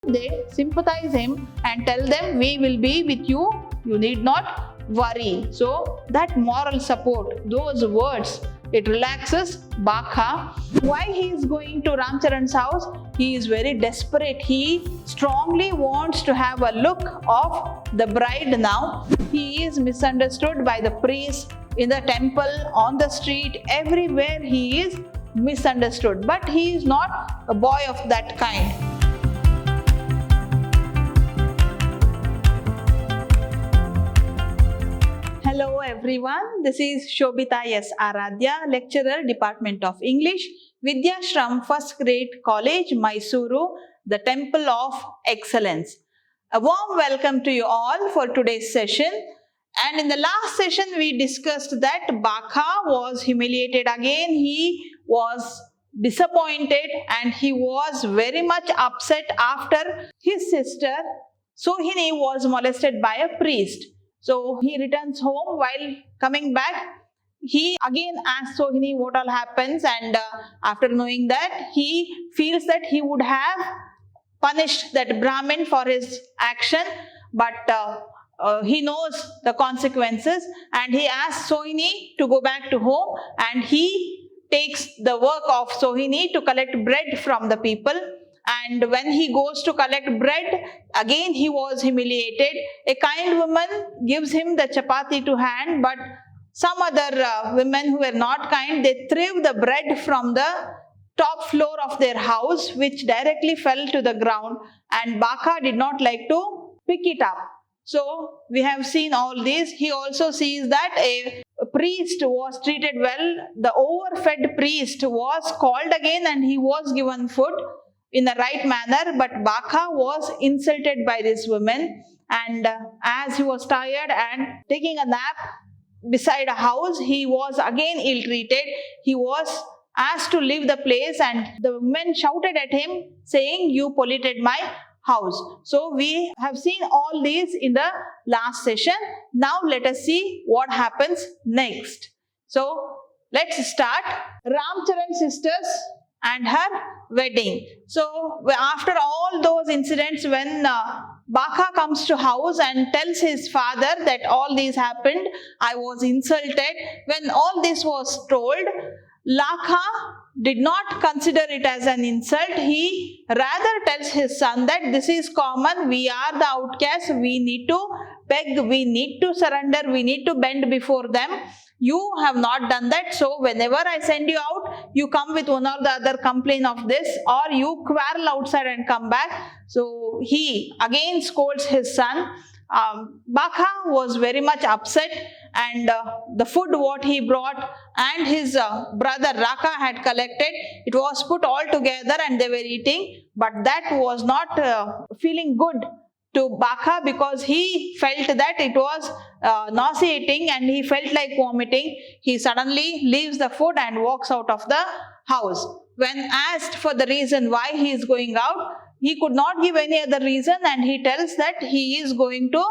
They sympathize him and tell them, we will be with you, you need not worry. So that moral support, those words, it relaxes Bakha. Why he is going to Ramcharan's house? He is very desperate. He strongly wants to have a look of the bride now. He is misunderstood by the priest, in the temple, on the street, everywhere he is misunderstood. But he is not a boy of that kind. Hello everyone, this is Shobita S. Aradhya, lecturer, Department of English, Vidhyaashram, first grade college, MYSURU, the Temple of Excellence. A warm welcome to you all for today's session. And in the last session, we discussed that Bakha was humiliated again. He was disappointed and he was very much upset after his sister Sohini was molested by a priest. So he returns home. While coming back, he again asks Sohini what all happens, and after knowing that, he feels that he would have punished that Brahmin for his action, but he knows the consequences, and he asks Sohini to go back to home, and he takes the work of Sohini to collect bread from the people. And when he goes to collect bread, again he was humiliated. A kind woman gives him the chapati to hand, but some other women who were not kind, they threw the bread from the top floor of their house, which directly fell to the ground, and Bakha did not like to pick it up. So we have seen all this. He also sees that a priest was treated well. The overfed priest was called again and he was given food in the right manner, but Bakha was insulted by this woman, and as he was tired and taking a nap beside a house, he was again ill-treated. He was asked to leave the place, and the woman shouted at him saying, "You polluted my house." So we have seen all these in the last session. Now let us see what happens next. So let's start. Ramcharan's sisters and her wedding. So after all those incidents, when Bakha comes to house and tells his father that all these happened, I was insulted. When all this was told, Lakha did not consider it as an insult. He rather tells his son that this is common, we are the outcasts, we need to beg, we need to surrender, we need to bend before them. You have not done that, so whenever I send you out, you come with one or the other complaint of this, or you quarrel outside and come back. So he again scolds his son. Bakha was very much upset, and the food what he brought and his brother Raka had collected, it was put all together and they were eating, but that was not feeling good to Bakha, because he felt that it was nauseating and he felt like vomiting. He suddenly leaves the food and walks out of the house. When asked for the reason why he is going out, he could not give any other reason, and he tells that he is going to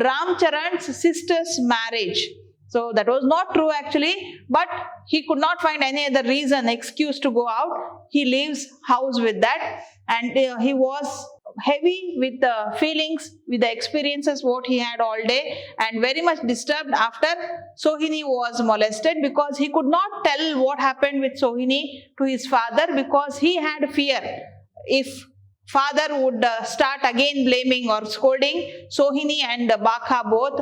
Ramcharan's sister's marriage. So that was not true actually, but he could not find any other reason, excuse to go out. He leaves house with that, and he was heavy with the feelings, with the experiences what he had all day, and very much disturbed after Sohini was molested, because he could not tell what happened with Sohini to his father, because he had fear if father would start again blaming or scolding Sohini and Bakha both,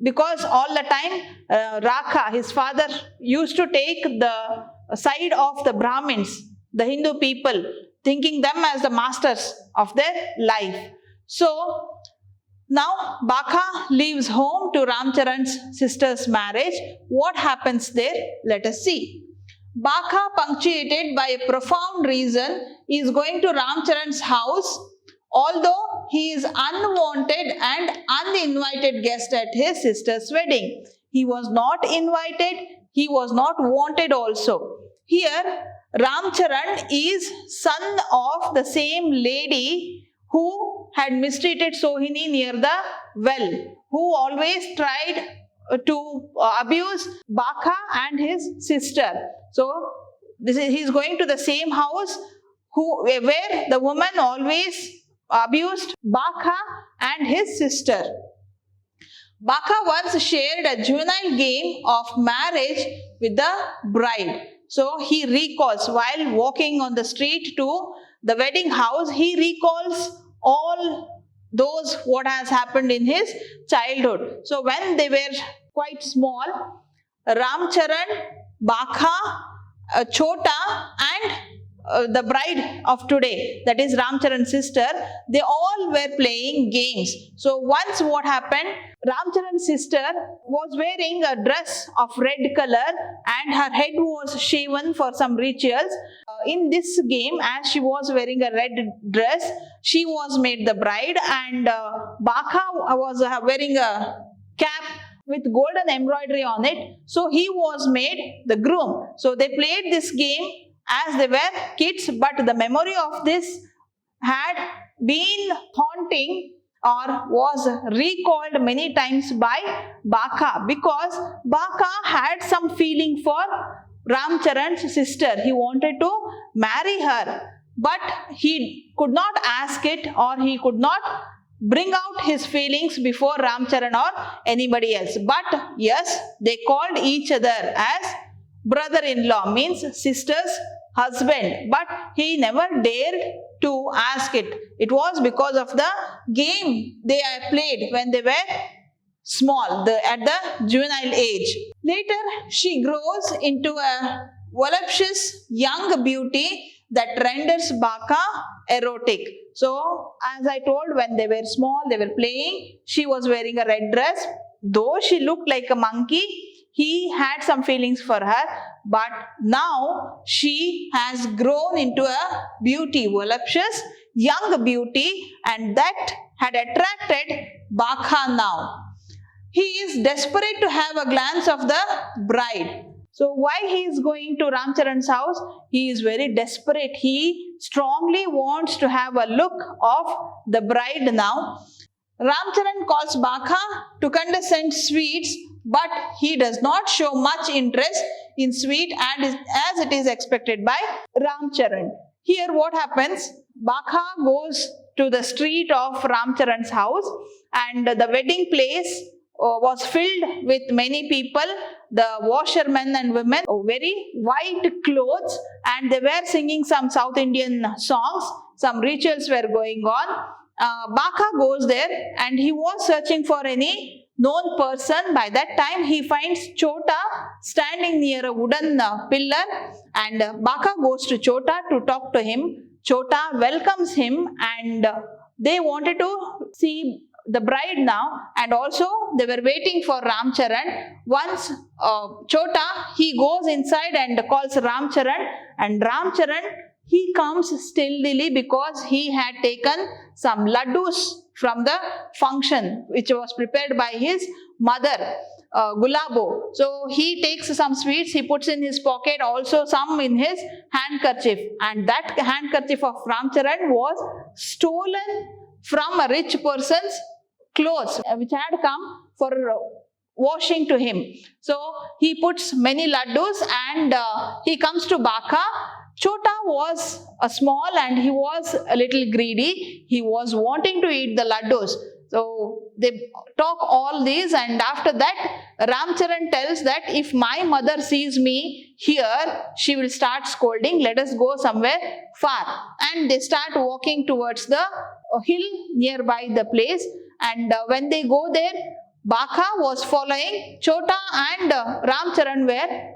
because all the time Raka, his father, used to take the side of the Brahmins, the Hindu people, thinking them as the masters of their life. So now Bakha leaves home to Ramcharan's sister's marriage. What happens there? Let us see. Bakha, punctuated by a profound reason, is going to Ramcharan's house, although he is unwanted and uninvited guest at his sister's wedding. He was not invited, he was not wanted also. Here, Ramcharan is son of the same lady who had mistreated Sohini near the well, who always tried to abuse Bakha and his sister. So he is going to the same house where the woman always abused Baka and his sister. Baka once shared a juvenile game of marriage with the bride. So he recalls while walking on the street to the wedding house, he recalls all those what has happened in his childhood. So when they were quite small, Ramcharan, Baka, Chota and the bride of today, that is Ramcharan's sister, they all were playing games. So once what happened, Ramcharan's sister was wearing a dress of red color and her head was shaven for some rituals. In this game, as she was wearing a red dress, she was made the bride, and Baka was wearing a cap with golden embroidery on it. So he was made the groom. So they played this game as they were kids, but the memory of this had been haunting or was recalled many times by Baka, because Baka had some feeling for Ramcharan's sister. He wanted to marry her, but he could not ask it, or he could not bring out his feelings before Ramcharan or anybody else. But yes, they called each other as brother-in-law, means sister's husband, but he never dared to ask it. It was because of the game they played when they were small, at the juvenile age. Later, she grows into a voluptuous young beauty that renders Baka erotic. So, as I told, when they were small, they were playing. She was wearing a red dress. Though she looked like a monkey, he had some feelings for her, but now she has grown into a beauty, voluptuous young beauty, and that had attracted Baka now. He is desperate to have a glance of the bride. So why he is going to Ramcharan's house? He is very desperate. He strongly wants to have a look of the bride now. Ramcharan calls Baka to condescend sweets, but he does not show much interest in sweet as it is expected by Ramcharan. Here what happens? Baka goes to the street of Ramcharan's house, and the wedding place was filled with many people. The washermen and women very white clothes, and they were singing some South Indian songs. Some rituals were going on. Baka goes there and he was searching for any known person. By that time he finds Chota standing near a wooden pillar, and Baka goes to Chota to talk to him. Chota welcomes him, and they wanted to see the bride now, and also they were waiting for Ramcharan. Once Chota, he goes inside and calls Ramcharan, and Ramcharan, he comes stealthily because he had taken some laddus from the function which was prepared by his mother, Gulabo. So he takes some sweets, he puts in his pocket, also some in his handkerchief, and that handkerchief of Ramcharan was stolen from a rich person's clothes which had come for washing to him. So he puts many laddus, and he comes to Baka. Chota was small and he was a little greedy. He was wanting to eat the laddus. So they talk all these, and after that Ramcharan tells that if my mother sees me here, she will start scolding. Let us go somewhere far. And they start walking towards the hill nearby the place. And when they go there, Baka was following Chota, and Ramcharan were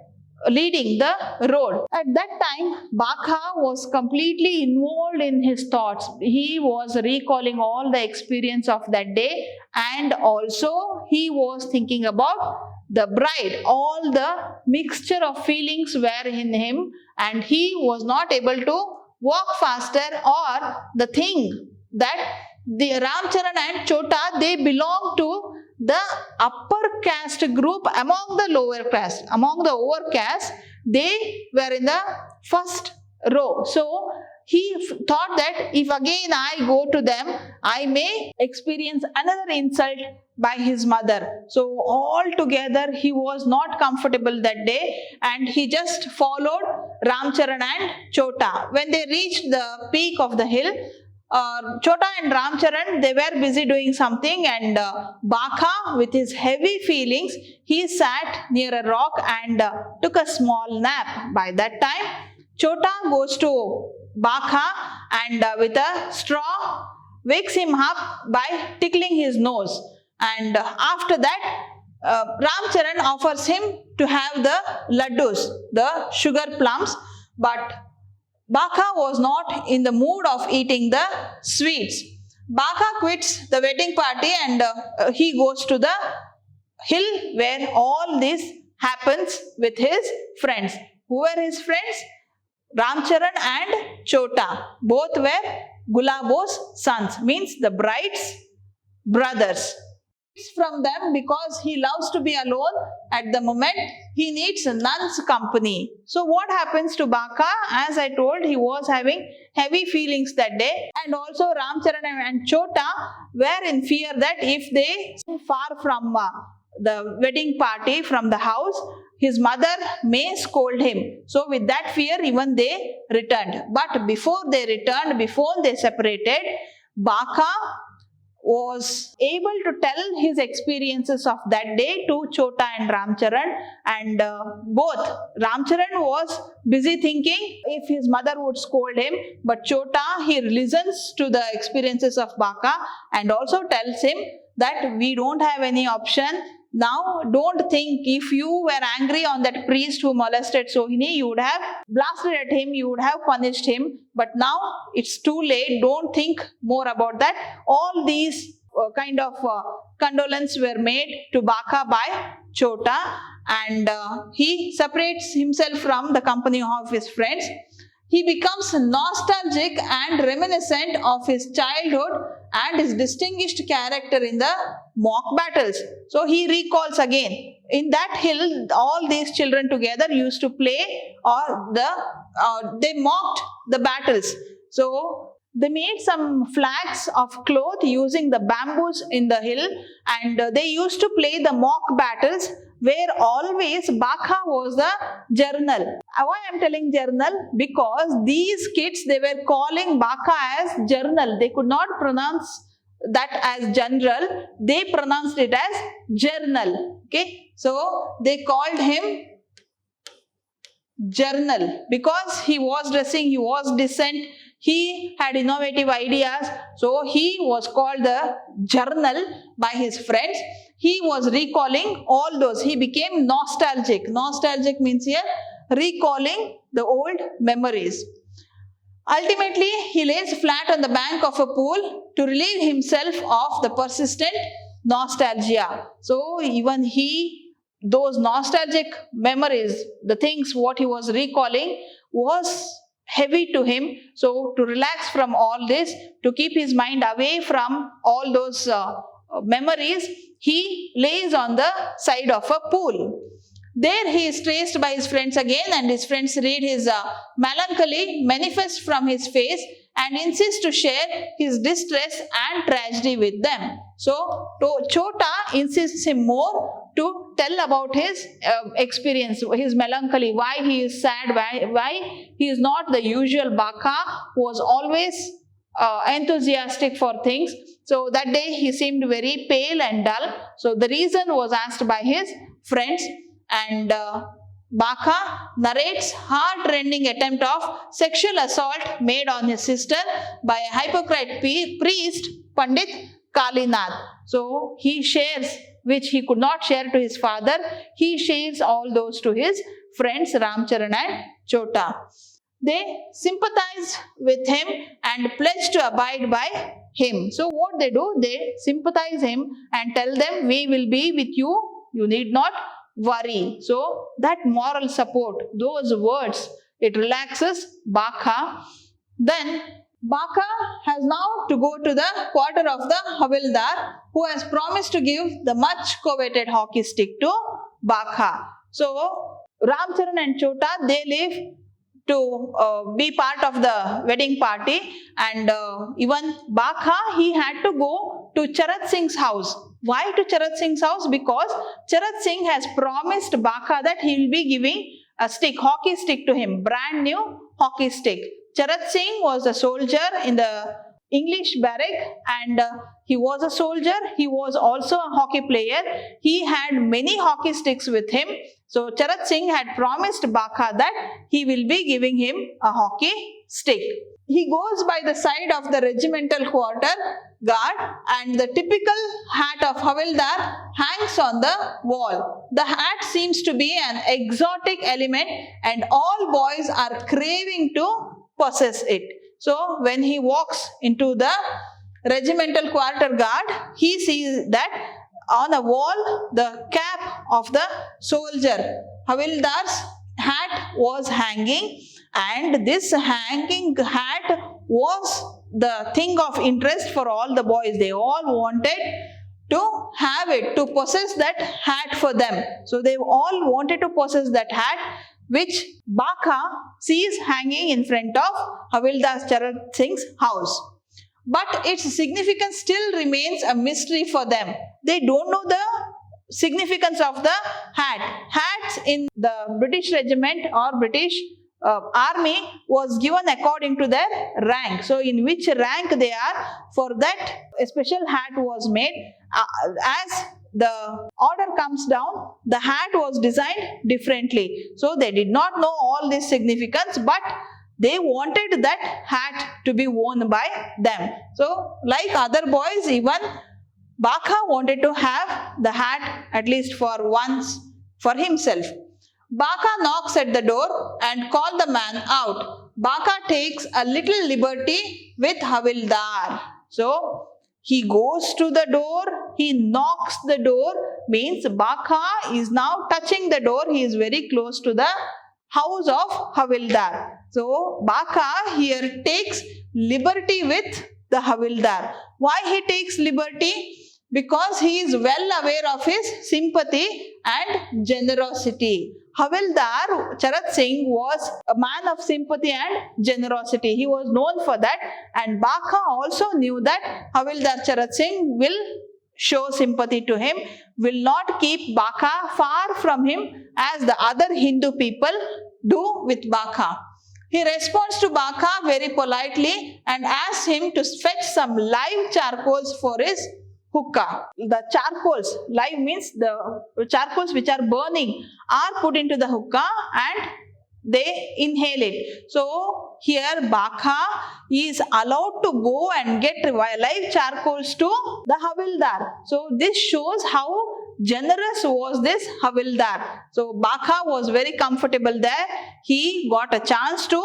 leading the road. At that time, Baka was completely involved in his thoughts. He was recalling all the experience of that day, and also he was thinking about the bride. All the mixture of feelings were in him, and he was not able to walk faster, or the thing that the Ramcharan and Chota, they belong to the upper caste group among the lower caste. Among the lower caste, they were in the first row. So he thought that if again I go to them, I may experience another insult by his mother. So altogether he was not comfortable that day, and he just followed Ramcharan and Chota. When they reached the peak of the hill, Chota and Ramcharan, they were busy doing something, and Baka, with his heavy feelings, he sat near a rock and took a small nap. By that time, Chota goes to Baka and with a straw wakes him up by tickling his nose. And after that, Ramcharan offers him to have the laddus, the sugar plums, but Baka was not in the mood of eating the sweets. Baka quits the wedding party and he goes to the hill where all this happens with his friends. Who were his friends? Ramcharan and Chota. Both were Gulabo's sons, means the bride's brothers. From them because he loves to be alone at the moment. He needs none's company. So what happens to Baka? As I told, he was having heavy feelings that day, and also Ramcharan and Chota were in fear that if they far from the wedding party, from the house, his mother may scold him. So with that fear, even they returned. But before they returned, before they separated, Baka was able to tell his experiences of that day to Chota and Ramcharan, and both Ramcharan was busy thinking if his mother would scold him, but Chota, he listens to the experiences of Baka and also tells him that we don't have any option. Now, don't think if you were angry on that priest who molested Sohini, you would have blasted at him, you would have punished him. But now it's too late. Don't think more about that. All these kind of condolence were made to Baka by Chota, and he separates himself from the company of his friends. He becomes nostalgic and reminiscent of his childhood and his distinguished character in the mock battles. So he recalls again, in that hill, all these children together used to play, or they mocked the battles. So they made some flags of cloth using the bamboos in the hill, and they used to play the mock battles where always Baka was the journal. Why I am telling journal? Because these kids, they were calling Baka as journal. They could not pronounce that as general. They pronounced it as journal. Okay, so they called him journal because he was dressing, he was decent, he had innovative ideas, so he was called the journal by his friends. He was recalling all those. He became nostalgic. Nostalgic means here recalling the old memories. Ultimately, he lays flat on the bank of a pool to relieve himself of the persistent nostalgia. So even those nostalgic memories, the things what he was recalling was heavy to him. So to relax from all this, to keep his mind away from all those memories, he lays on the side of a pool. There he is traced by his friends again, and his friends read his melancholy manifest from his face and insist to share his distress and tragedy with them. So Chota insists him more to tell about his experience, his melancholy, why he is sad, why he is not the usual Baka who was always enthusiastic for things. So that day he seemed very pale and dull. So the reason was asked by his friends, and Baka narrates heart-rending attempt of sexual assault made on his sister by a hypocrite priest, Pandit Kalinath. So he shares, which he could not share to his father, he shares all those to his friends Ramcharan and Chota. They sympathize with him and pledge to abide by him. So what they do, they sympathize him and tell them, we will be with you, you need not worry. So that moral support, those words, it relaxes Baka. Then Baka has now to go to the quarter of the Havildar, who has promised to give the much coveted hockey stick to Baka. So Ramcharan and Chota, they leave to be part of the wedding party, and even Baka, he had to go to Charat Singh's house. Why to Charat Singh's house? Because Charat Singh has promised Baka that he will be giving a stick, hockey stick to him, brand new hockey stick. Charat Singh was a soldier in the English barrack, and he was a soldier. He was also a hockey player. He had many hockey sticks with him. So Charat Singh had promised Baka that he will be giving him a hockey stick. He goes by the side of the regimental quarter guard, and the typical hat of Havildar hangs on the wall. The hat seems to be an exotic element, and all boys are craving to possess it. So when he walks into the regimental quarter guard, he sees that on a wall the cap of the soldier Havildar's hat was hanging, and this hanging hat was the thing of interest for all the boys. They all wanted to have it, to possess that hat for them. So they all wanted to possess that hat, which Baka sees hanging in front of Havildar Charat Singh's house. But its significance still remains a mystery for them. They don't know the significance of the hat. Hats in the British regiment or British army was given according to their rank. So in which rank they are, for that a special hat was made. As the order comes down, the hat was designed differently. So they did not know all this significance, but they wanted that hat to be worn by them. So like other boys, even Baka wanted to have the hat at least for once for himself. Baka knocks at the door and calls the man out. Baka takes a little liberty with Havildar. So he goes to the door, he knocks the door, means Baka is now touching the door. He is very close to the house of Havildar. So Baka here takes liberty with the Havildar. Why he takes liberty? Because he is well aware of his sympathy and generosity. Havildar Charat Singh was a man of sympathy and generosity. He was known for that, and Baka also knew that Havildar Charat Singh will show sympathy to him, will not keep Baka far from him as the other Hindu people do with Baka. He responds to Baka very politely and asks him to fetch some live charcoals for his hookah. The charcoals, live means the charcoals which are burning, are put into the hookah and they inhale it. So here Baka is allowed to go and get live charcoals to the Havildar. So this shows how generous was this Havildar. So Baka was very comfortable there. He got a chance to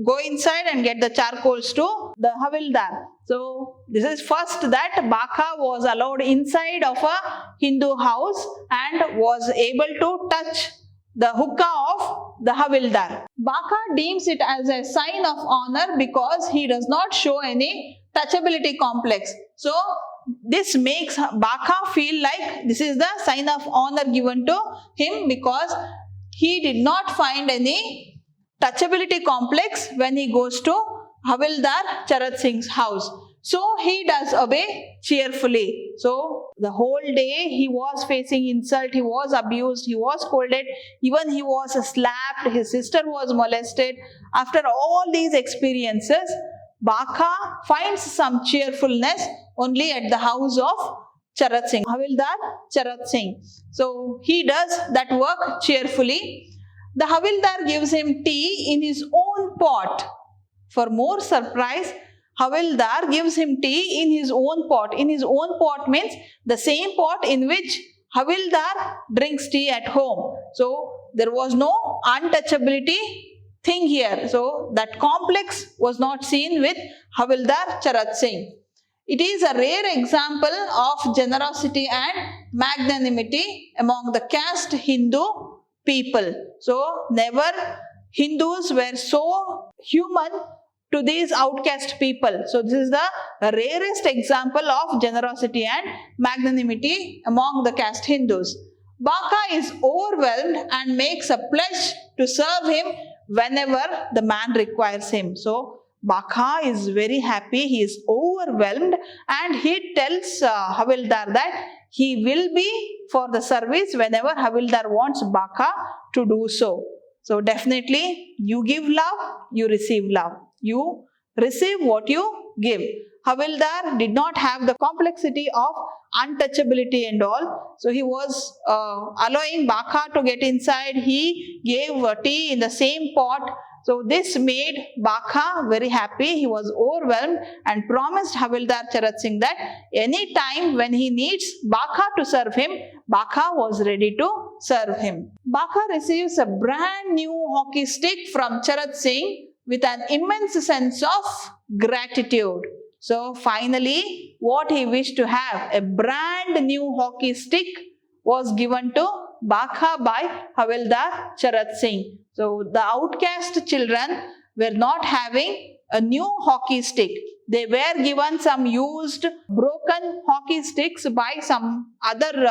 go inside and get the charcoals to the Havildar. So this is first that Baka was allowed inside of a Hindu house and was able to touch the hookah of the Havildar. Baka deems it as a sign of honor because he does not show any touchability complex. So this makes Baka feel like this is the sign of honor given to him because he did not find any touchability complex when he goes to Havildar Charat Singh's house. So he does obey cheerfully. So the whole day he was facing insult, he was abused, he was scolded, even he was slapped, his sister was molested. After all these experiences, Baka finds some cheerfulness only at the house of Charat Singh, Havildar Charat Singh. So he does that work cheerfully. The Havildar gives him tea in his own pot. For more surprise, Havildar gives him tea in his own pot. In his own pot means the same pot in which Havildar drinks tea at home. So there was no untouchability thing here. So that complex was not seen with Havildar Charat Singh. It is a rare example of generosity and magnanimity among the caste Hindu people. So never Hindus were so human to these outcast people. So this is the rarest example of generosity and magnanimity among the caste Hindus. Baka is overwhelmed and makes a pledge to serve him whenever the man requires him. So Baka is very happy, he is overwhelmed, and he tells Havildar that he will be for the service whenever Havildar wants Baka to do so. So definitely you give love, you receive love. You receive what you give. Havildar did not have the complexity of untouchability and all. So he was allowing Baka to get inside. He gave tea in the same pot. So this made Baka very happy. He was overwhelmed and promised Havildar Charat Singh that any time when he needs Baka to serve him, Baka was ready to serve him. Baka receives a brand new hockey stick from Charat Singh with an immense sense of gratitude. So finally, what he wished to have, a brand new hockey stick, was given to Baka by Havildar Charat Singh. So the outcast children were not having a new hockey stick. They were given some used, broken hockey sticks by some other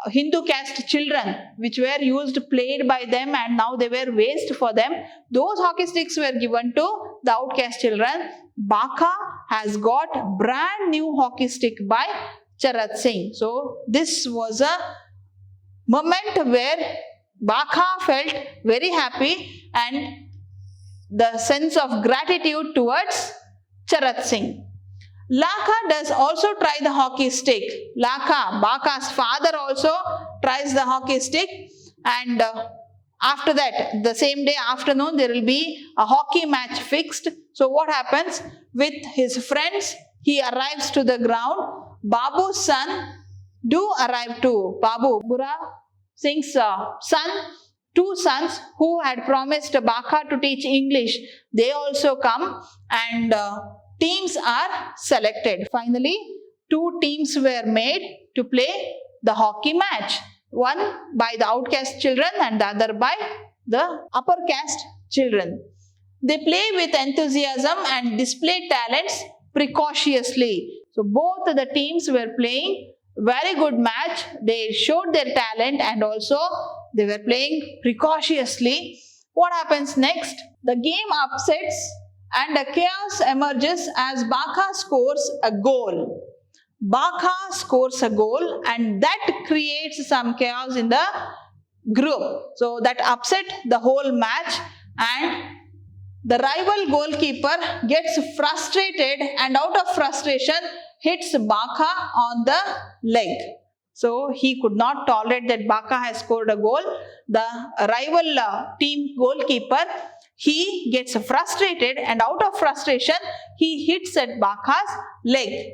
Hindu caste children, which were used, played by them, and now they were waste for them. Those hockey sticks were given to the outcast children. Baka has got brand new hockey stick by Charat Singh. So this was a moment where Baka felt very happy and the sense of gratitude towards Charat Singh. Laka does also try the hockey stick. Laka, Baka's father, also tries the hockey stick, and after that, the same day afternoon, there will be a hockey match fixed. So what happens? With his friends, he arrives to the ground. Babu's son do arrive too. Babu, Bura Singh's son, two sons who had promised Baka to teach English, they also come, and teams are selected. Finally, two teams were made to play the hockey match. One by the outcast children and the other by the upper caste children. They play with enthusiasm and display talents precautiously. So both the teams were playing very good match. They showed their talent and also they were playing precautiously. What happens next? The game upsets and a chaos emerges as Baka scores a goal. Baka scores a goal and that creates some chaos in the group. So that upset the whole match, and the rival goalkeeper gets frustrated and out of frustration hits Baka on the leg. So he could not tolerate that Baka has scored a goal. The rival team goalkeeper, he gets frustrated and out of frustration he hits at Baka's leg.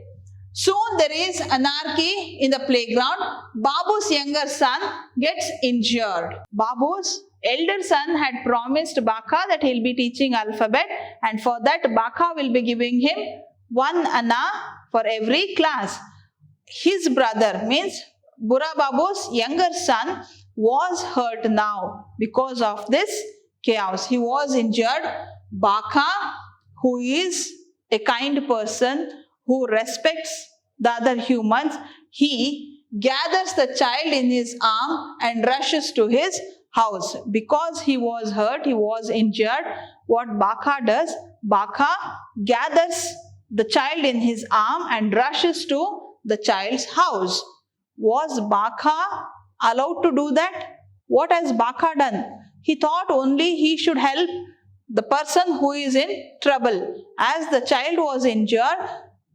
Soon there is anarchy in the playground. Babu's younger son gets injured. Babu's elder son had promised Baka that he will be teaching alphabet, and for that Baka will be giving him 1 anna for every class. His brother, means Bura Babu's younger son, was hurt now because of this chaos. He was injured. Baka, who is a kind person, who respects the other humans, he gathers the child in his arm and rushes to his house. Because he was hurt, he was injured, what Baka does? Baka gathers the child in his arm and rushes to the child's house. Was Baka allowed to do that? What has Baka done? He thought only he should help the person who is in trouble. As the child was injured,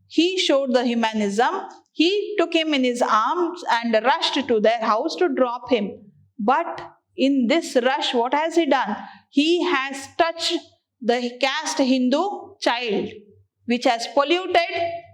he showed the humanism. He took him in his arms and rushed to their house to drop him. But in this rush, what has he done? He has touched the caste Hindu child, which has polluted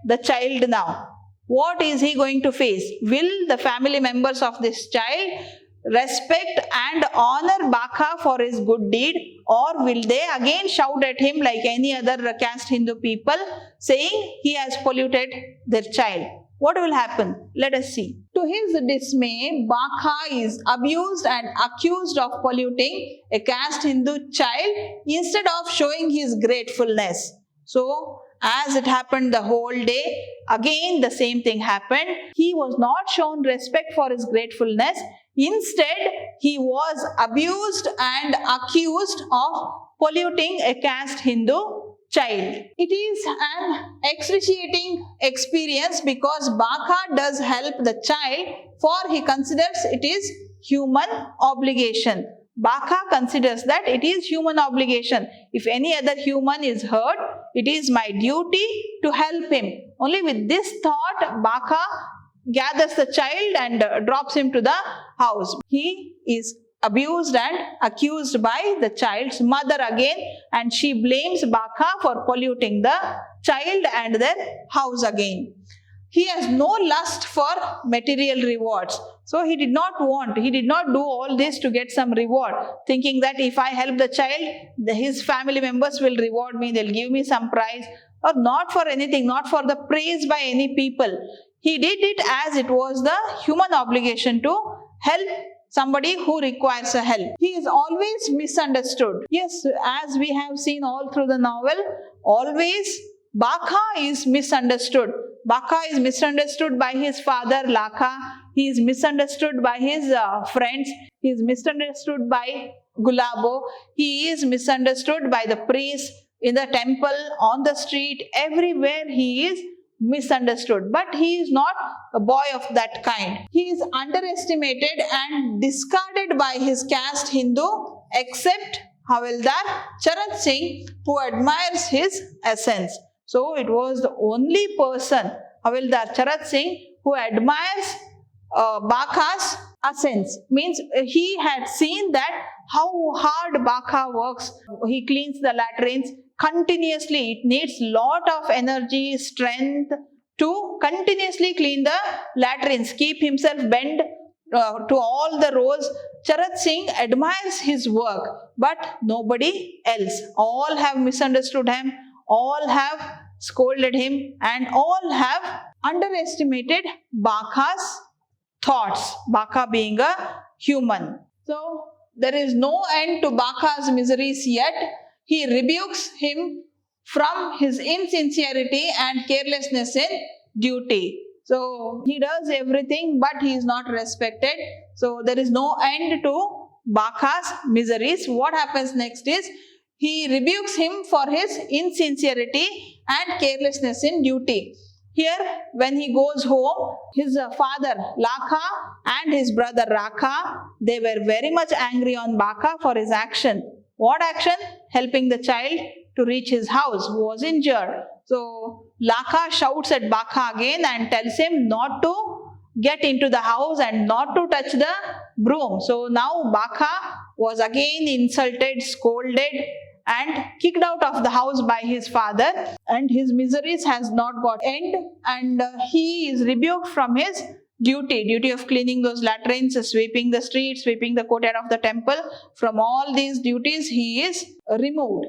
the child now. What is he going to face? Will the family members of this child respect and honor Baka for his good deed, or will they again shout at him like any other caste Hindu people, saying he has polluted their child? What will happen? Let us see. To his dismay, Baka is abused and accused of polluting a caste Hindu child instead of showing his gratefulness. So, as it happened the whole day, again the same thing happened. He was not shown respect for his gratefulness. Instead, he was abused and accused of polluting a caste Hindu child. It is an excruciating experience because Baka does help the child, for he considers it is human obligation. Baka considers that it is human obligation. If any other human is hurt, it is my duty to help him. Only with this thought, Baka gathers the child and drops him to the house. He is abused and accused by the child's mother again, and she blames Baka for polluting the child and their house again. He has no lust for material rewards. So he did not do all this to get some reward, thinking that if I help the child, his family members will reward me, they'll give me some prize, or not for anything, not for the praise by any people. He did it as it was the human obligation to help somebody who requires a help. He is always misunderstood. Yes, as we have seen all through the novel, always Baka is misunderstood. Baka is misunderstood by his father Laka. He is misunderstood by his friends. He is misunderstood by Gulabo. He is misunderstood by the priest in the temple, on the street, everywhere he is misunderstood. But he is not a boy of that kind. He is underestimated and discarded by his caste Hindu, except Havildar Charat Singh, who admires his essence. So it was the only person, Havildar Charat Singh, who admires Baka's essence. Means he had seen that how hard Baka works. He cleans the latrines continuously. It needs lot of energy, strength to continuously clean the latrines, keep himself bent to all the rows. Charat Singh admires his work, but nobody else. All have misunderstood him, all have scolded him, and all have underestimated Baka's thoughts, Baka being a human. So there is no end to Baka's miseries yet. He rebukes him from his insincerity and carelessness in duty. So he does everything, but he is not respected. So there is no end to Baka's miseries. What happens next is, he rebukes him for his insincerity and carelessness in duty. Here, when he goes home, his father Laka and his brother Raka, they were very much angry on Baka for his action. What action? Helping the child to reach his house who was injured. So Laka shouts at Baka again and tells him not to get into the house and not to touch the broom. So now Baka was again insulted, scolded, and kicked out of the house by his father, and his miseries has not got end, and he is rebuked from his duty of cleaning those latrines, sweeping the streets, sweeping the courtyard of the temple. From all these duties he is removed.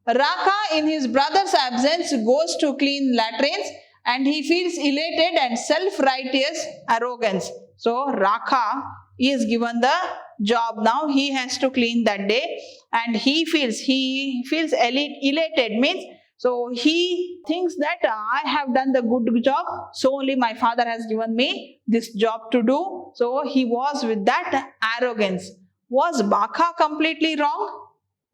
Raka, in his brother's absence, goes to clean latrines, and he feels elated and self-righteous arrogance. So Raka is given the job now. He has to clean that day, and he feels elated, means so he thinks that I have done the good job, so only my father has given me this job to do. So he was with that arrogance. Was Baka completely wrong?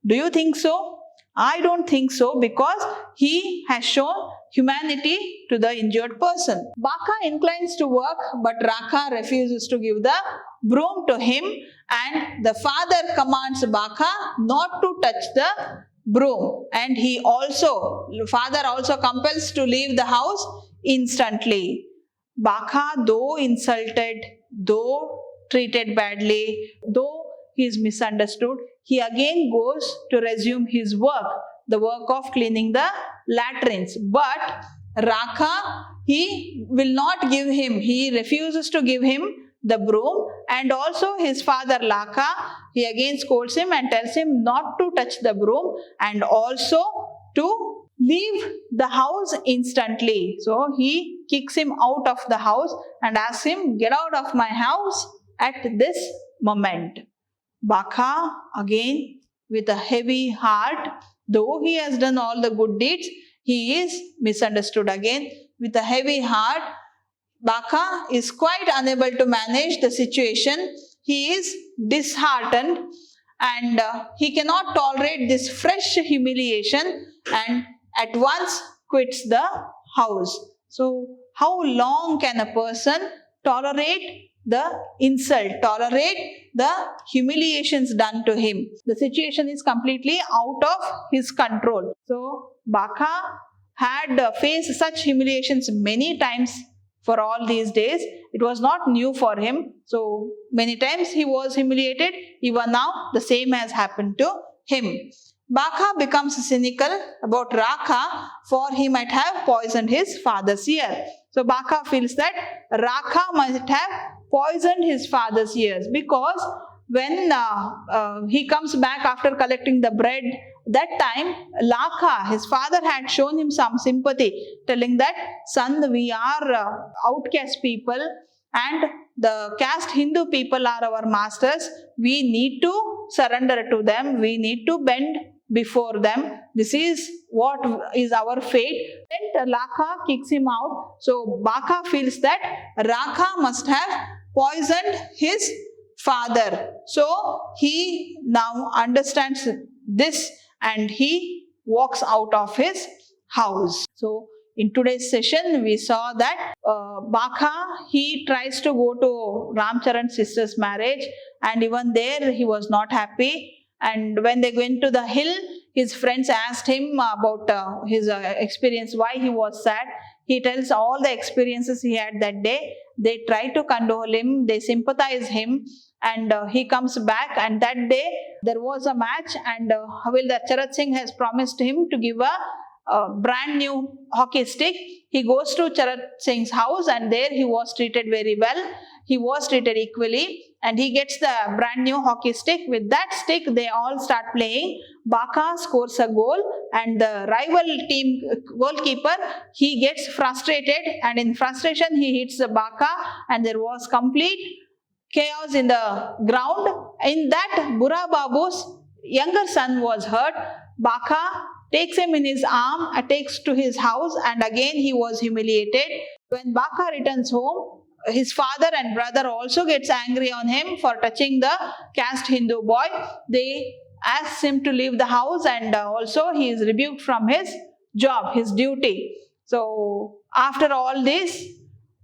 Do you think so? I don't think so, because he has shown humanity to the injured person. Baka inclines to work, but Raka refuses to give the broom to him, and the father commands Baka not to touch the broom, and father also compels to leave the house instantly. Baka, though insulted, though treated badly, though he is misunderstood, he again goes to resume his work, the work of cleaning the latrines. But Raka, he refuses to give him the broom, and also his father Laka, he again scolds him and tells him not to touch the broom, and also to leave the house instantly. So he kicks him out of the house and asks him, get out of my house at this moment. Baka, again with a heavy heart, though he has done all the good deeds, he is misunderstood again. With a heavy heart, Baka is quite unable to manage the situation. He is disheartened, and he cannot tolerate this fresh humiliation, and at once quits the house. So how long can a person tolerate the insult, tolerate the humiliations done to him. The situation is completely out of his control. So Baka had faced such humiliations many times for all these days. It was not new for him. So many times he was humiliated. Even now the same has happened to him. Baka becomes cynical about Raka, for he might have poisoned his father's ear. So Baka feels that Raka might have poisoned his father's ears, because when he comes back after collecting the bread, that time Laka, his father, had shown him some sympathy, telling that, son, we are outcast people and the caste Hindu people are our masters. We need to surrender to them. We need to bend before them. This is what is our fate. Then Laka kicks him out. So Baka feels that Raka must have poisoned his father. So he now understands this and he walks out of his house. So in today's session, we saw that Baka, he tries to go to Ramcharan's sister's marriage, and even there he was not happy. And when they went to the hill, his friends asked him about his experience, why he was sad. He tells all the experiences he had that day. They try to condole him, they sympathize him, and he comes back. And that day there was a match, and Havildar Charat Singh has promised him to give a brand new hockey stick. He goes to Charat Singh's house, and there he was treated very well. He was treated equally, and he gets the brand new hockey stick. With that stick, they all start playing. Baka scores a goal, and the rival team goalkeeper, he gets frustrated, and in frustration he hits the Baka, and there was complete chaos in the ground. In that, Burra Babu's younger son was hurt. Baka takes him in his arm, takes to his house, and again he was humiliated. When Baka returns home, his father and brother also gets angry on him for touching the caste Hindu boy. They ask him to leave the house, and also he is rebuked from his job, his duty. So after all this,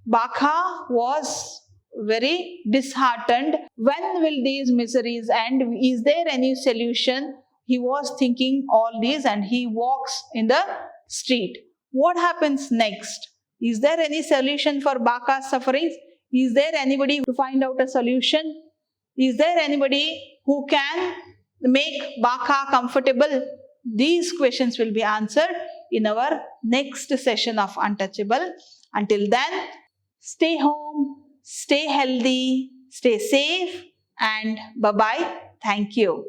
Baka was very disheartened. When will these miseries end? Is there any solution? He was thinking all these, and he walks in the street. What happens next? Is there any solution for Baka's sufferings? Is there anybody to find out a solution? Is there anybody who can make Baka comfortable? These questions will be answered in our next session of Untouchable. Until then, stay home, stay healthy, stay safe, and bye-bye. Thank you.